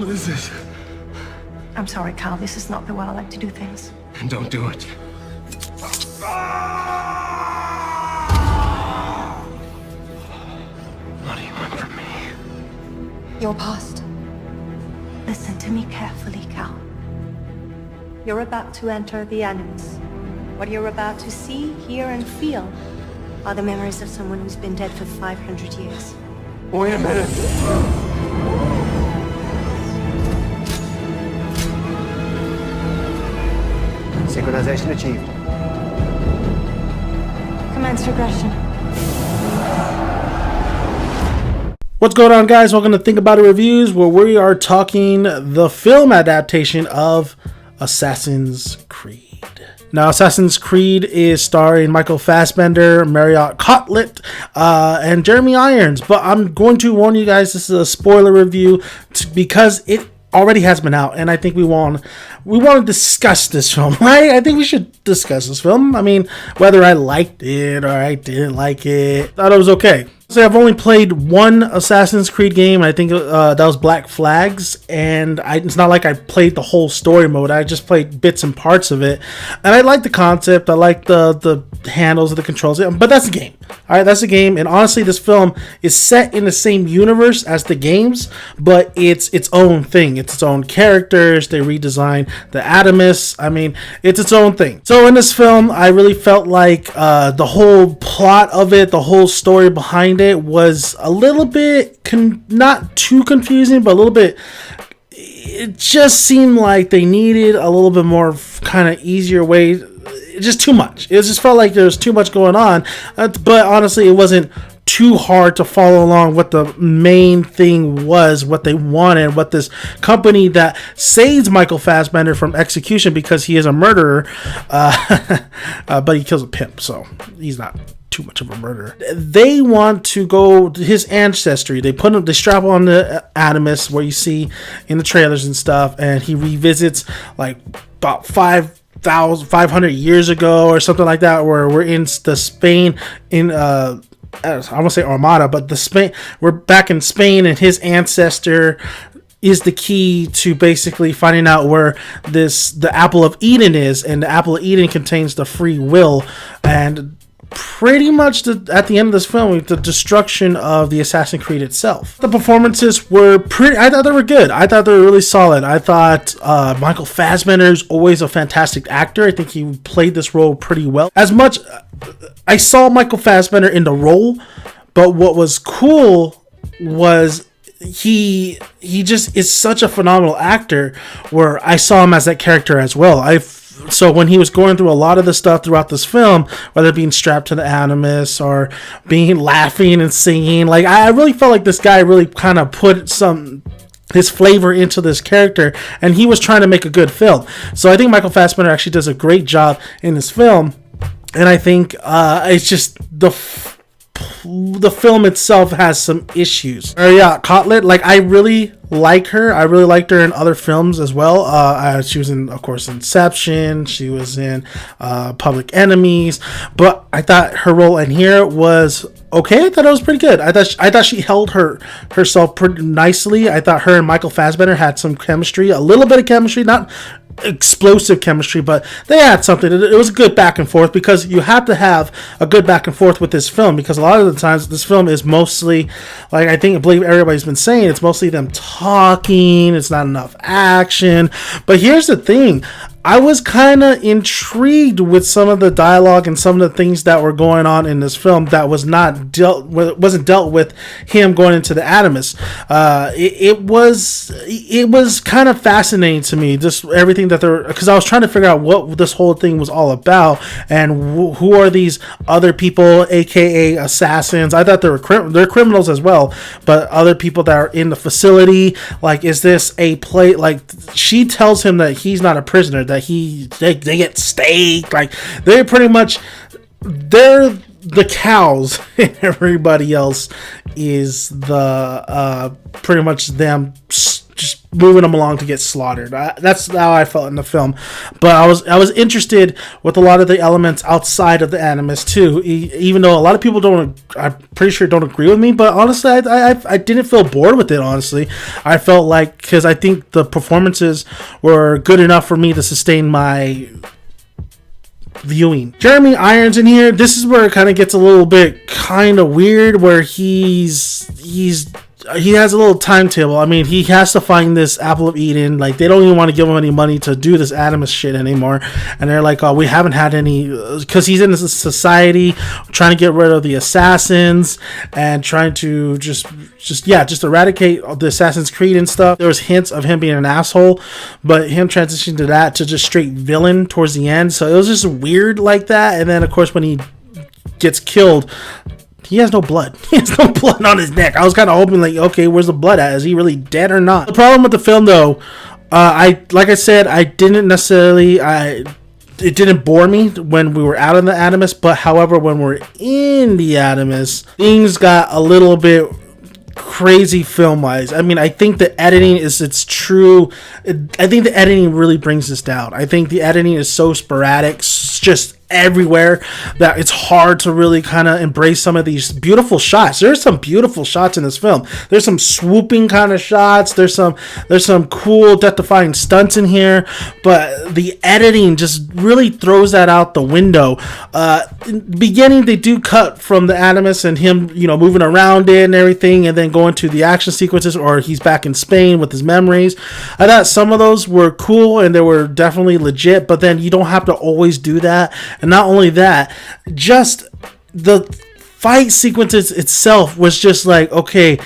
What is this? I'm sorry, Cal. This is not the way I like to do things. And don't do it. What do you want from me? Your past. Listen to me carefully, Cal. You're about to enter the Animus. What you're about to see, hear, and feel are the memories of someone who's been dead for 500 years. Wait a minute. Synchronization achieved. Commence regression. What's going on, guys? Welcome to Think About It Reviews, where we are talking the film adaptation of Assassin's Creed. Now, Assassin's Creed is starring Michael Fassbender, Marriott Cotlet, and Jeremy Irons. But I'm going to warn you guys, this is a spoiler review because it already has been out, and I think we want to discuss this film, right? I think we should discuss this film. I mean, whether I liked it or I didn't like it, thought it was okay. So I've only played one Assassin's Creed game. I think that was Black Flags, and it's not like I played the whole story mode. I just played bits and parts of it, and I like the concept. I like the handles of the controls, but that's the game. All right, that's the game. And honestly, this film is set in the same universe as the games, but it's its own thing. It's its own characters. They redesigned the Animus. I mean, it's its own thing. So in this film, I really felt like the whole plot of it, the whole story behind it was a little bit not too confusing, but a little bit. It just seemed like they needed a little bit more kind of easier way. Just too much. It just felt like there was too much going on, but honestly, it wasn't too hard to follow along what the main thing was, what they wanted, what this company that saves Michael Fassbender from execution because he is a murderer, but he kills a pimp, so he's not too much of a murderer. They want to go to his ancestry. They strap on the Animus, where you see in the trailers and stuff, and he revisits like about 500 years ago or something like that, where we're in the Spain in I want to say Armada, but we're back in Spain, and his ancestor is the key to basically finding out where the Apple of Eden is, and the Apple of Eden contains the free will. And pretty much at the end of this film, the destruction of the Assassin's Creed itself. The performances were I thought they were good. I thought they were really solid. I thought Michael Fassbender is always a fantastic actor. I think he played this role pretty well. As much I saw Michael Fassbender in the role, but what was cool was he just is such a phenomenal actor, where I saw him as that character as well. So when he was going through a lot of the stuff throughout this film, whether being strapped to the Animus or being laughing and singing, like I really felt like this guy really kind of put his flavor into this character, and he was trying to make a good film. So I think Michael Fassbender actually does a great job in this film, and I think it's just the film itself has some issues. Marriott Cotlet, like I really like her. I really liked her in other films as well. She was in, of course, Inception. She was in Public Enemies. But I thought her role in here was okay. I thought it was pretty good. I thought she held herself pretty nicely. I thought her and Michael Fassbender had some chemistry, a little bit of chemistry, not explosive chemistry, but they had something. It was a good back and forth, because you have to have a good back and forth with this film, because a lot of the times this film is mostly, like I believe everybody's been saying, it's mostly them talking. It's not enough action. But here's the thing, I was kind of intrigued with some of the dialogue and some of the things that were going on in this film that wasn't dealt with him going into the Animus. It was kind of fascinating to me, just everything that because I was trying to figure out what this whole thing was all about, and who are these other people, aka assassins. I thought they're criminals as well, but other people that are in the facility. Like, is this a play? Like, she tells him that he's not a prisoner, that they get staked. Like, they're the cows, and everybody else is the pretty much them just moving them along to get slaughtered. That's how I felt in the film. But I was interested with a lot of the elements outside of the Animus too. Even though a lot of people I'm pretty sure don't agree with me. But honestly, I didn't feel bored with it. Honestly, I felt like, because I think the performances were good enough for me to sustain my viewing. Jeremy Irons in here. This is where it kind of gets a little bit kind of weird, where he has a little timetable. I mean, he has to find this apple of Eden. Like, they don't even want to give him any money to do this Animus shit anymore. And they're like, oh, we haven't had any, because he's in this society trying to get rid of the assassins and trying to just eradicate the Assassin's Creed and stuff. There was hints of him being an asshole, but him transitioning to that to just straight villain towards the end. So it was just weird like that. And then of course when he gets killed, he has no blood. He has no blood on his neck. I was kind of hoping, like, okay, where's the blood at? Is he really dead or not? The problem with the film, though, like I said, it didn't bore me when we were out of the Animus. But however, when we're in the Animus, things got a little bit crazy film-wise. I mean, I think the editing is I think the editing really brings this down. I think the editing is so sporadic, just everywhere, that it's hard to really kind of embrace some of these beautiful shots. There's some beautiful shots in this film. There's some swooping kind of shots. There's some cool death-defying stunts in here, but the editing just really throws that out the window. In the beginning, they do cut from the Animus and him, moving around it and everything, and then going to the action sequences, or he's back in Spain with his memories. I thought some of those were cool and they were definitely legit, but then you don't have to always do that. And not only that, just the fight sequences itself was just like, okay,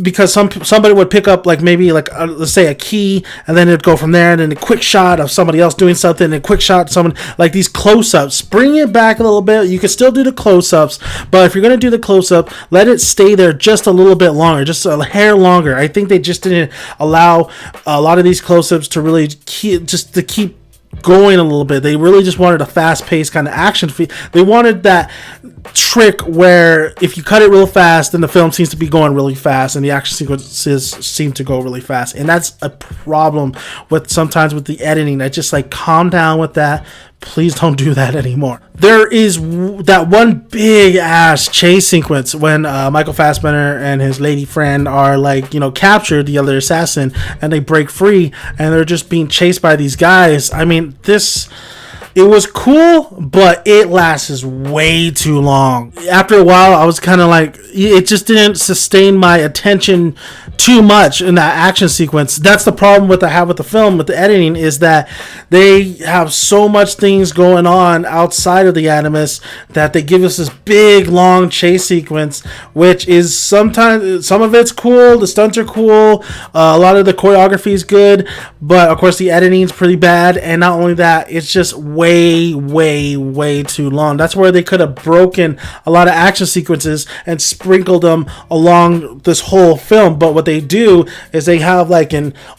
because somebody would pick up like maybe like let's say a key, and then it'd go from there, and then a quick shot of somebody else doing something, and a quick shot of someone, like these close-ups. Bring it back a little bit. You can still do the close-ups, but if you're going to do the close-up, let it stay there just a little bit longer, just a hair longer. I think they just didn't allow a lot of these close-ups to really keep going a little bit. They really just wanted a fast-paced kind of action. They wanted that trick where if you cut it real fast, then the film seems to be going really fast, and the action sequences seem to go really fast. And that's a problem sometimes with the editing. I just like, calm down with that. Please don't do that anymore. There is that one big ass chase sequence when Michael Fassbender and his lady friend are like, captured the other assassin, and they break free, and they're just being chased by these guys. I mean, it was cool, but it lasts way too long. After a while, I was kind of like, it just didn't sustain my attention too much in that action sequence. That's the problem I have with the film, with the editing, is that they have so much things going on outside of the Animus that they give us this big, long chase sequence, which is sometimes, some of it's cool, the stunts are cool, a lot of the choreography is good, but of course the editing is pretty bad, and not only that, it's just way too long. That's where they could have broken a lot of action sequences and sprinkled them along this whole film. But what they do is they have like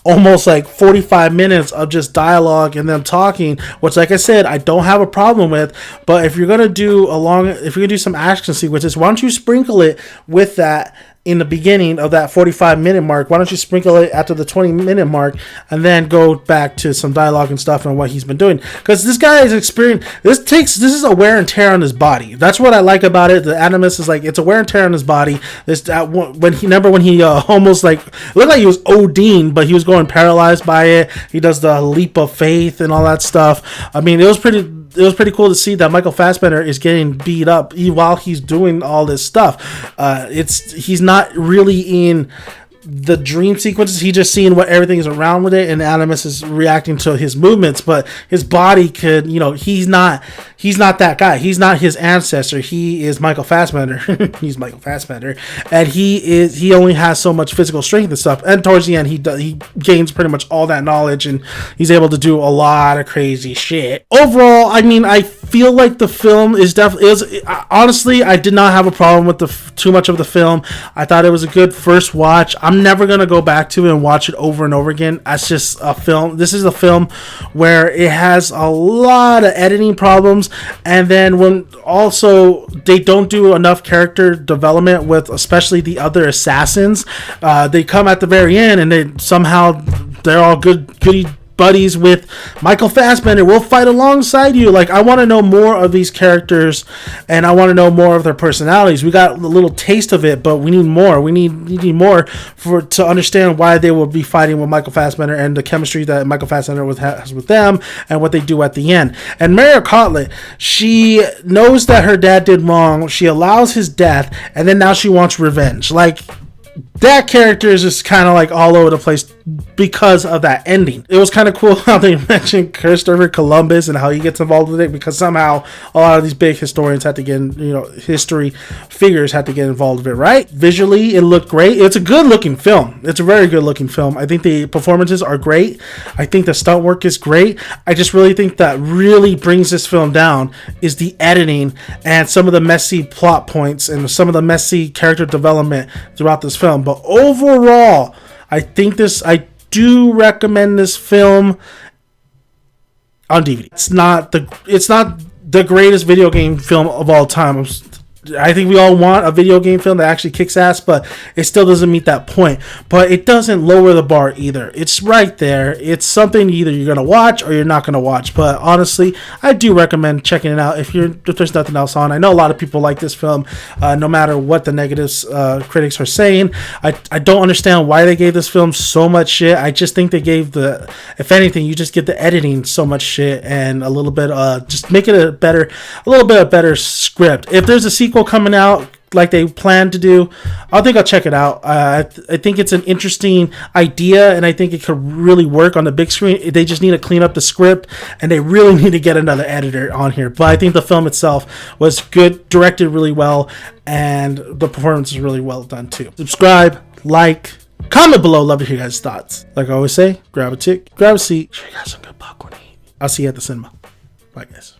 almost 45 minutes of just dialogue and them talking, which, like I said, I don't have a problem with. But if you're gonna do some action sequences, why don't you sprinkle it with that in the beginning of that 45-minute mark? Why don't you sprinkle it after the 20-minute mark, and then go back to some dialogue and stuff and what he's been doing? Because this guy is experienced. This is a wear and tear on his body. That's what I like about it. The Animus is like, it's a wear and tear on his body. When he almost looked like he was ODing, but he was going paralyzed by it. He does the leap of faith and all that stuff. I mean, it was pretty cool to see that Michael Fassbender is getting beat up while he's doing all this stuff. He's not really in the dream sequences. He's just seeing what everything is around with it, and Animus is reacting to his movements, but his body could, he's not that guy. He's not his ancestor. He is Michael Fassbender. He's Michael Fassbender, and he only has so much physical strength and stuff, and towards the end he gains pretty much all that knowledge, and he's able to do a lot of crazy shit. Overall, I mean, I feel like the film is definitely, honestly, I did not have a problem with too much of the film. I thought it was a good first watch. I'm I'm never gonna go back to it and watch it over and over again. That's just a film. This is a film where it has a lot of editing problems, and then when also they don't do enough character development with, especially the other assassins. They come at the very end, and they're all goody buddies with Michael Fassbender. We'll fight alongside you. Like, I want to know more of these characters, and I want to know more of their personalities. We got a little taste of it, but we need more. We need more to understand why they will be fighting with Michael Fassbender and the chemistry that Michael Fassbender has with them, and what they do at the end. And Maria Cotlet, she knows that her dad did wrong. She allows his death, and then now she wants revenge. Like, that character is just kind of like all over the place because of that ending. It was kind of cool how they mentioned Christopher Columbus and how he gets involved with it, because somehow a lot of these big historians had to get, history figures had to get involved with it, right? Visually, it looked great. It's a good looking film. It's a very good looking film. I think the performances are great. I think the stunt work is great. I just really think that really brings this film down is the editing and some of the messy plot points and some of the messy character development throughout this film. But overall, I do recommend this film on DVD. It's not the greatest video game film of all time. I think we all want a video game film that actually kicks ass, but it still doesn't meet that point. But it doesn't lower the bar either. It's right there. It's something either you're gonna watch or you're not gonna watch. But honestly, I do recommend checking it out if there's nothing else on. I know a lot of people like this film, no matter what the negatives critics are saying. I don't understand why they gave this film so much shit. I just think they gave if anything, you just get the editing so much shit and a little bit just make it a little bit of better script. If there's a sequel coming out like they plan to do, I think I'll check it out. I think it's an interesting idea, and I think it could really work on the big screen. They just need to clean up the script, and they really need to get another editor on here. But I think the film itself was good, directed really well, and the performance is really well done too. Subscribe, like, comment below. Love to hear your guys' thoughts. Like I always say, grab a chick, grab a seat, sure you got some good popcorn to eat. I'll see you at the cinema. Bye, guys.